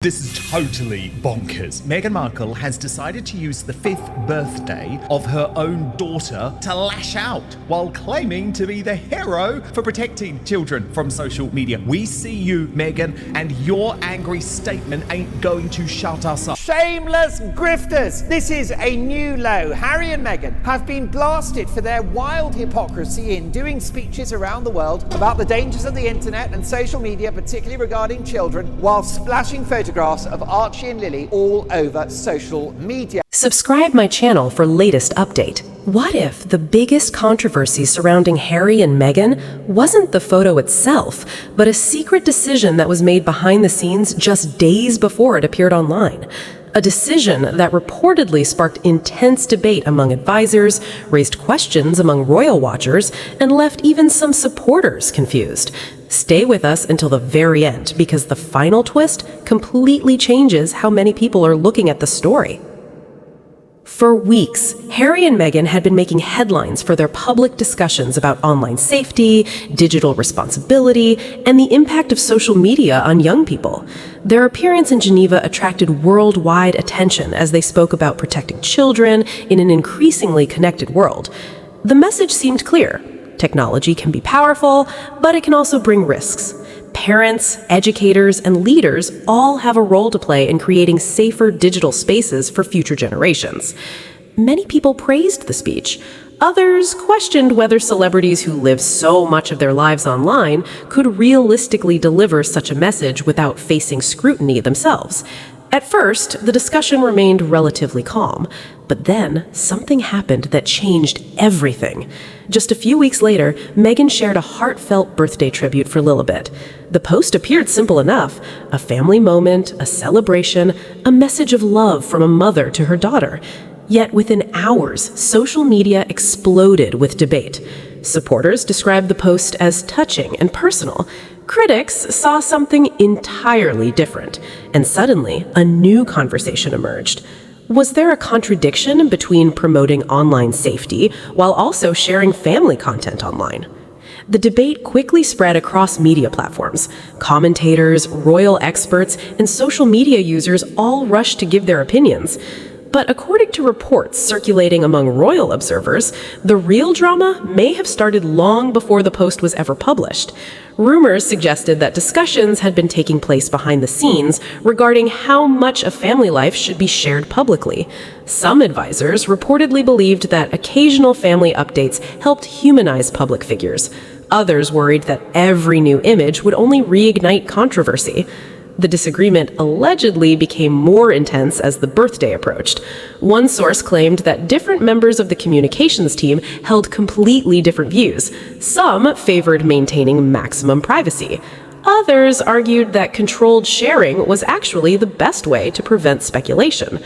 This is totally bonkers. Meghan Markle has decided to use the 5th birthday of her own daughter to lash out while claiming to be the hero for protecting children from social media. We see you, Meghan, and your angry statement ain't going to shut us up. Shameless grifters! This is a new low. Harry and Meghan have been blasted for their wild hypocrisy in doing speeches around the world about the dangers of the internet and social media, particularly regarding children, while splashing photographs of Archie and Lily all over social media. Subscribe my channel for latest update. What if the biggest controversy surrounding Harry and Meghan wasn't the photo itself, but a secret decision that was made behind the scenes just days before it appeared online? A decision that reportedly sparked intense debate among advisors, raised questions among royal watchers, and left even some supporters confused. Stay with us until the very end, because the final twist completely changes how many people are looking at the story. For weeks, Harry and Meghan had been making headlines for their public discussions about online safety, digital responsibility, and the impact of social media on young people. Their appearance in Geneva attracted worldwide attention as they spoke about protecting children in an increasingly connected world. The message seemed clear. Technology can be powerful, but it can also bring risks. Parents, educators, and leaders all have a role to play in creating safer digital spaces for future generations. Many people praised the speech. Others questioned whether celebrities who live so much of their lives online could realistically deliver such a message without facing scrutiny themselves. At first, the discussion remained relatively calm, but then something happened that changed everything. Just a few weeks later, Meghan shared a heartfelt birthday tribute for Lilibet. The post appeared simple enough: a family moment, a celebration, a message of love from a mother to her daughter. Yet within hours, social media exploded with debate. Supporters described the post as touching and personal. Critics saw something entirely different, and suddenly a new conversation emerged. Was there a contradiction between promoting online safety while also sharing family content online? The debate quickly spread across media platforms. Commentators, royal experts, and social media users all rushed to give their opinions. But according to reports circulating among royal observers, the real drama may have started long before the post was ever published. Rumors suggested that discussions had been taking place behind the scenes regarding how much of family life should be shared publicly. Some advisors reportedly believed that occasional family updates helped humanize public figures. Others worried that every new image would only reignite controversy. The disagreement allegedly became more intense as the birthday approached. One source claimed that different members of the communications team held completely different views. Some favored maintaining maximum privacy. Others argued that controlled sharing was actually the best way to prevent speculation.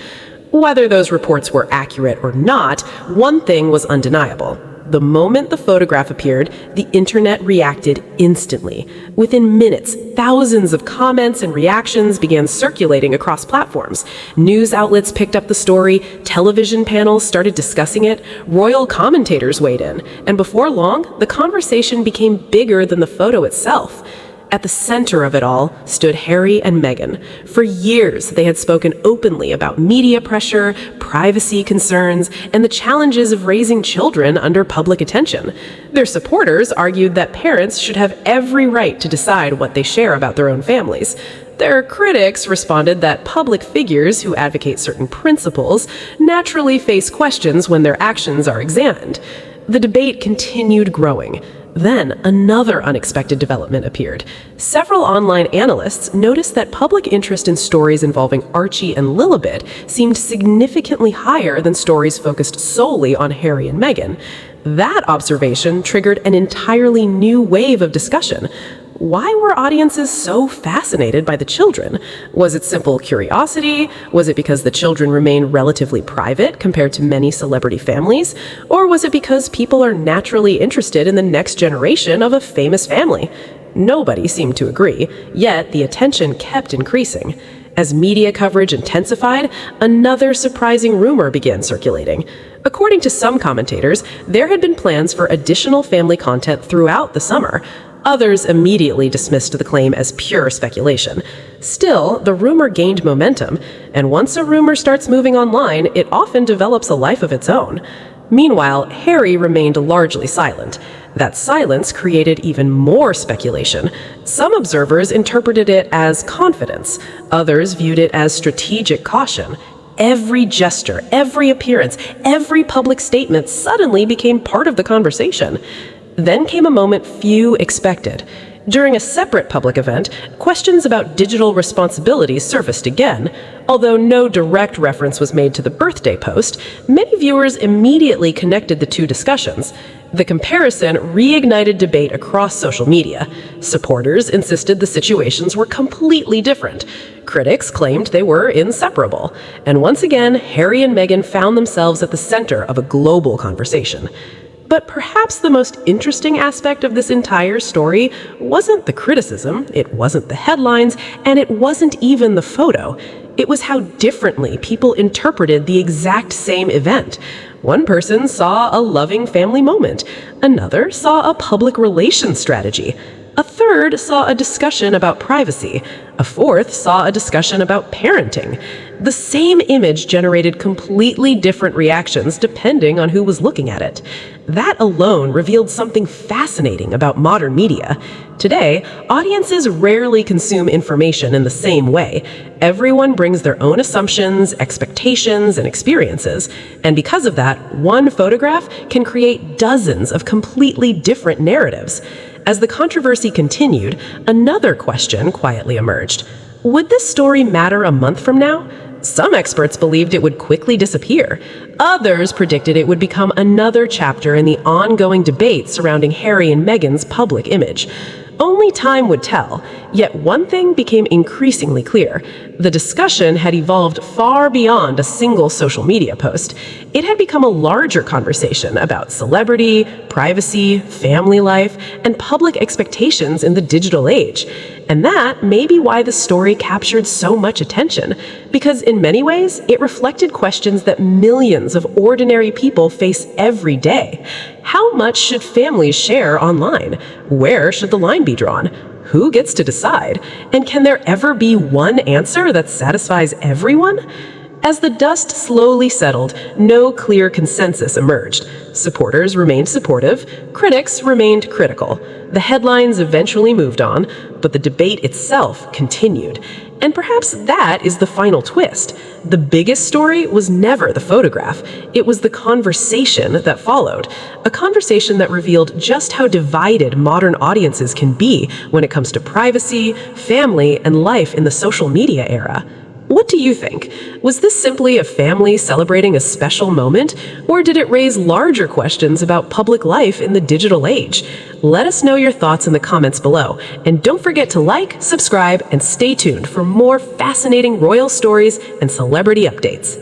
Whether those reports were accurate or not, one thing was undeniable. The moment the photograph appeared, the internet reacted instantly. Within minutes, thousands of comments and reactions began circulating across platforms. News outlets picked up the story, television panels started discussing it, royal commentators weighed in, and before long, the conversation became bigger than the photo itself. At the center of it all stood Harry and Meghan. For years, they had spoken openly about media pressure, privacy concerns, and the challenges of raising children under public attention. Their supporters argued that parents should have every right to decide what they share about their own families. Their critics responded that public figures who advocate certain principles naturally face questions when their actions are examined. The debate continued growing. Then, another unexpected development appeared. Several online analysts noticed that public interest in stories involving Archie and Lilibet seemed significantly higher than stories focused solely on Harry and Meghan. That observation triggered an entirely new wave of discussion. Why were audiences so fascinated by the children? Was it simple curiosity? Was it because the children remain relatively private compared to many celebrity families? Or was it because people are naturally interested in the next generation of a famous family? Nobody seemed to agree, yet the attention kept increasing. As media coverage intensified, another surprising rumor began circulating. According to some commentators, there had been plans for additional family content throughout the summer. Others immediately dismissed the claim as pure speculation. Still, the rumor gained momentum, and once a rumor starts moving online, it often develops a life of its own. Meanwhile, Harry remained largely silent. That silence created even more speculation. Some observers interpreted it as confidence. Others viewed it as strategic caution. Every gesture, every appearance, every public statement suddenly became part of the conversation. Then came a moment few expected. During a separate public event, questions about digital responsibilities surfaced again. Although no direct reference was made to the birthday post, many viewers immediately connected the two discussions. The comparison reignited debate across social media. Supporters insisted the situations were completely different. Critics claimed they were inseparable. And once again, Harry and Meghan found themselves at the center of a global conversation. But perhaps the most interesting aspect of this entire story wasn't the criticism, it wasn't the headlines, and it wasn't even the photo. It was how differently people interpreted the exact same event. One person saw a loving family moment. Another saw a public relations strategy. A third saw a discussion about privacy. A fourth saw a discussion about parenting. The same image generated completely different reactions depending on who was looking at it. That alone revealed something fascinating about modern media. Today, audiences rarely consume information in the same way. Everyone brings their own assumptions, expectations, and experiences. And because of that, one photograph can create dozens of completely different narratives. As the controversy continued, another question quietly emerged. Would this story matter a month from now? Some experts believed it would quickly disappear. Others predicted it would become another chapter in the ongoing debate surrounding Harry and Meghan's public image. Only time would tell, yet one thing became increasingly clear. The discussion had evolved far beyond a single social media post. It had become a larger conversation about celebrity, privacy, family life, and public expectations in the digital age. And that may be why the story captured so much attention, because in many ways, it reflected questions that millions of ordinary people face every day. How much should families share online? Where should the line be drawn? Who gets to decide? And can there ever be one answer that satisfies everyone? As the dust slowly settled, no clear consensus emerged. Supporters remained supportive, critics remained critical. The headlines eventually moved on, but the debate itself continued. And perhaps that is the final twist. The biggest story was never the photograph. It was the conversation that followed. A conversation that revealed just how divided modern audiences can be when it comes to privacy, family, and life in the social media era. What do you think? Was this simply a family celebrating a special moment, or did it raise larger questions about public life in the digital age? Let us know your thoughts in the comments below, and don't forget to like, subscribe, and stay tuned for more fascinating royal stories and celebrity updates.